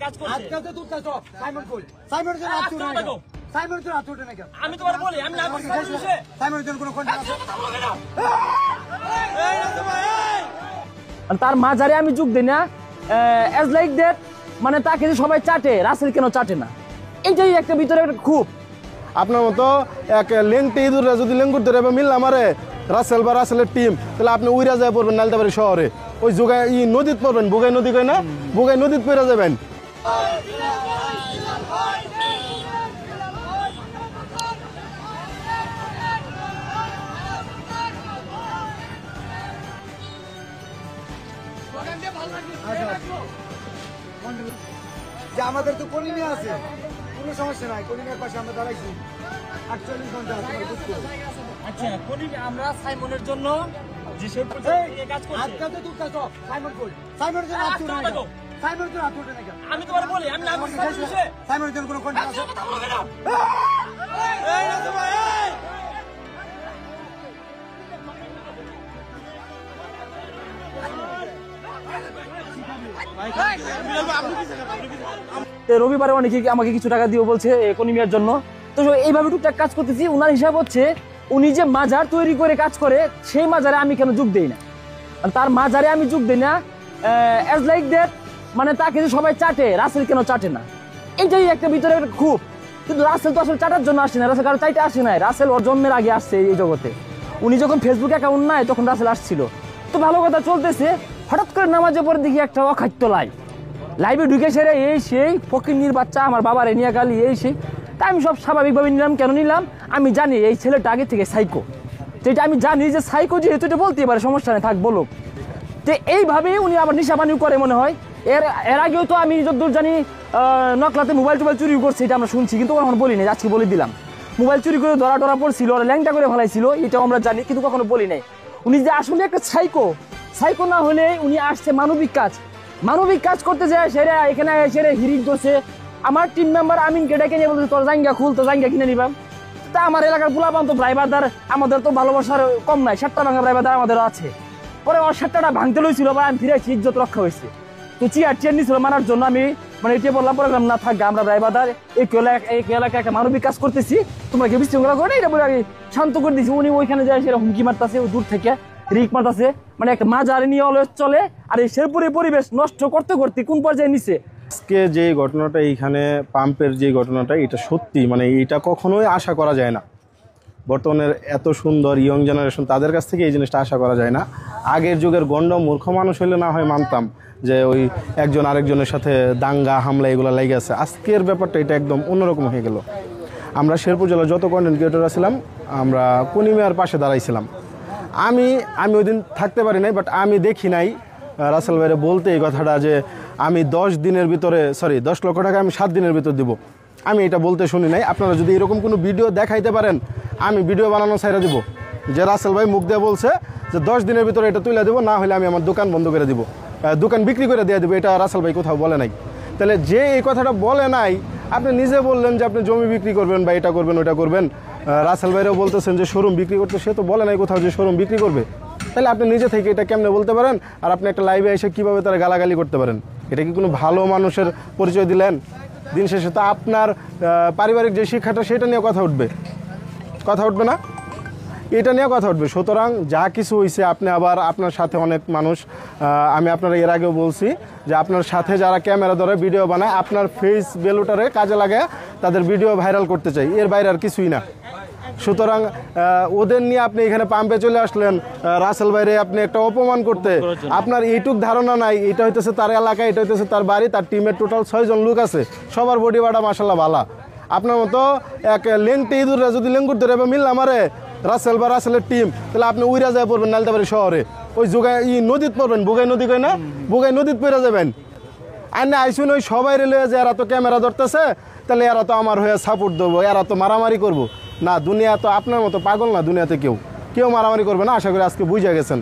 কাজ করছে আজকাল তো তুই তো সাইমন কই সাইমনের জন্য আছো না সাইমনের জন্য আছো না কেন আমি তোমার বলি আমি না করছি সাইমনের জন্য কোনো কন্টাক্ট আছে এই না ভাই তার মাঝারে আমি যোগ দেই না অ্যাজ লাইক দ্যাট মানে তাকে যে সবাই চাটে রাসেল কেন চাটে না এইটাই একটা ভিতরে একটা খুব আপনার মতো এক লেংটে ইঁদুররা যদি লেঙ্গুর ধরে মিললে আমারে রাসেল বা রাসেলের টিম তাহলে আপনি উইরা যায় পড়বেন নালতাবাড়ি শহরে ওই যোগায় নদীত পড়বেন বুগাই নদী কয় না বুগাই নদীত পড়ে যাবেন যে আমাদের তো কলিমে আছে কোনো সমস্যা নাই কলিমের পাশে আমরা দাঁড়াইছি 48 ঘন্টা আচ্ছা কলিমে আমরা সাইমনের জন্য যে সব কাজ করছে আজকাল তো তুই তো সাইমন কই সাইমনের জন্য আছো না সাইমনের জন্য আছো না আমি তোমার বলি আমি না করছি সাইমনের জন্য কোনো কন্টাক্ট আছে এই না ভাই রবিবারে অনেকে আমাকে কিছু টাকা দিও বলছে ইকোনমির জন্য তো এইভাবে টুকটাক কাজ করতেছি ওনার হিসাব হচ্ছে উনি যে মাজার তৈরি করে কাজ করে সেই মাজারে আমি কেন যোগ দেই না তার মাজারে আমি যোগ দেই না অ্যাজ লাইক দ্যাট মানে তাকে যে সবাই চাটে রাসেল কেন চাটে না এইটাই একটা ভিতরে একটা খুব কিন্তু রাসেল তো আসলে চাটার জন্য আসে না রাসেল কারো চাইতে আসে নাই রাসেল ওর জন্মের আগে আসছে এই জগতে উনি যখন ফেসবুক অ্যাকাউন্ট নাই তখন রাসেল আসছিল তো ভালো কথা চলতেছে হঠাৎ করে নামাজে পরে দেখি একটা অখাদ্য লাইভে ঢুকে সেরে এই সেই ফকিন্নির বাচ্চা আমার বাবার নিয়ে গালি এই সেই তা আমি সব স্বাভাবিকভাবে নিলাম কেন নিলাম আমি জানি এই ছেলেটা আগে থেকে সাইকো যেটা আমি জানি যে সাইকো যেহেতু এটা বলতে পারে সমস্যা নেই থাক বলুক তো এইভাবেই উনি আবার নিশাপানিও করে মনে হয় এর আগেও তো আমি যতদূর জানি নকলাতে মোবাইল টোবাইল চুরি করছে এটা আমরা শুনছি কিন্তু কখনো বলি নাই আজকে বলে দিলাম মোবাইল চুরি করে ধরা পড়ছিল আর ল্যাংটা করে ফেলাইছিল এটাও আমরা জানি কিন্তু কখনো বলি নাই উনি যে আসলে একটা সাইকো না হলে উনি আসছে মানবিক কাজ করতে যায় সেরা এখানে সেরে হিরিং করছে আমার টিম মেম্বার আমিনকে ডেকে নিয়ে বলছে তোর জাঙ্গা খুল তো জাঙ্গা কিনে নিবাম তা আমার এলাকার পোলাপান তো ড্রাইভারদার আমাদের তো ভালোবাসার কম নাই 7টা ভাঙা ড্রাইভারদার আমাদের আছে পরে ওর 7টাটা ভাঙতে লইছিল বা আমি ফিরেছি ইজ্জত রক্ষা হয়েছে তো চেয়ার নিছিল মানার জন্য আমি মানে এটা বললাম প্রোগ্রাম না থাকবে আমরা ড্রাইভারদার এই এলাকায় একটা মানবিক কাজ করতেছি তোমরা কি বিশৃঙ্খলা করে এটা বলে আগে শান্ত করে দিয়েছি উনি ওইখানে যায় সেটা হুমকি মারতেছে দূর থেকে রিক মারতেছে মানে একটা মাজারে নিয়ে অলওয়েজ চলে আর এই শেরপুরের পরিবেশ নষ্ট করতে কোন পর্যায়ে নিছে আজকে যে ঘটনাটা এইখানে পাম্পের যে ঘটনাটা এটা সত্যি মানে এটা কখনোই আশা করা যায় না বর্তমানের এত সুন্দর ইয়ং জেনারেশন তাদের কাছ থেকে এই জিনিসটা আশা করা যায় না আগের যুগের গণ্ড মূর্খ মানুষ হলে না হয় মানতাম যে ওই একজন আরেকজনের সাথে দাঙ্গা হামলা এগুলো লেগে আছে আজকের ব্যাপারটা এটা একদম অন্যরকম হয়ে গেল আমরা শেরপুর জেলার যত কন্টেন্ট ক্রিয়েটররা ছিলাম আমরা কনিমিয়ার পাশে দাঁড়াইছিলাম আমি ওই দিন থাকতে পারি নাই বাট আমি দেখি নাই রাসেল ভাইরে বলতে এই কথাটা যে আমি 10 লক্ষ টাকা আমি 7 দিনের ভিতর দিব আমি এটা বলতে শুনি নাই আপনারা যদি এরকম কোনো ভিডিও দেখাইতে পারেন আমি ভিডিও বানানো ছাইরা দিব যে রাসেল ভাই মুখ দিয়ে বলছে যে 10 দিনের ভিতরে এটা তুলে দেবো না হলে আমি আমার দোকান বন্ধ করে দিব দোকান বিক্রি করে দিয়ে দেবো এটা রাসেল ভাই কোথাও বলে নাই তাহলে যে এই কথাটা বলে নাই আপনি নিজে বললেন যে আপনি জমি বিক্রি করবেন বা এটা করবেন ওটা করবেন রাসেল ভাইরাও বলতেছেন যে শোরুম বিক্রি করতে সে তো বলে নাই কোথাও যে শোরুম বিক্রি করবে তাহলে আপনি নিজে থেকে এটা কেমনে বলতে পারেন আর আপনি একটা লাইভে এসে কীভাবে তারা গালাগালি করতে পারেন এটা কি কোনো ভালো মানুষের পরিচয় দিলেন দিন শেষে তো আপনার পারিবারিক যে শিক্ষাটা সেটা নিয়ে কথা উঠবে না এটা নিয়ে কথা উঠবে সুতরাং যা কিছু হয়েছে আপনি আবার আপনার সাথে অনেক মানুষ আমি আপনারা এর আগেও বলছি যে আপনার সাথে যারা ক্যামেরা ধরে ভিডিও বানায় আপনার ফেস ভ্যালুটারে কাজে লাগে তাদের ভিডিও ভাইরাল করতে চাই এর বাইরে আর কিছুই না সুতরাং ওদের নিয়ে আপনি এখানে পাম্পে চলে আসলেন রাসেল ভাইরে আপনি একটা অপমান করতে আপনার এইটুক ধারণা নাই এটা হইতেছে তার এলাকা এটা হইতেছে তার বাড়ি তার টিমের টোটাল 6 জন লোক আছে সবার বডি বাড়া মাশাআল্লাহ ভালো আপনার মতো এক লেংটে ইঁদুররা যদি লেঙ্গুর ধরে মিললে আমারে রাসেল বা রাসেলের টিম তাহলে আপনি উইরা যায় পড়বেন নালতাবাড়ি শহরে ওই নদীত পড়বেন বুগাই নদী কয় না বুগাই নদীত পড়ে যাবেন আর না আইসুন ওই সবাই রেলে যে এরা তো ক্যামেরা ধরতেছে তাহলে এরা তো আমার হয়ে সাপোর্ট দেবো এরা তো মারামারি করবো না দুনিয়া তো আপনার মতো পাগল না দুনিয়াতে কেউ মারামারি করবে না আশা করি আজকে বুঝে গেছেন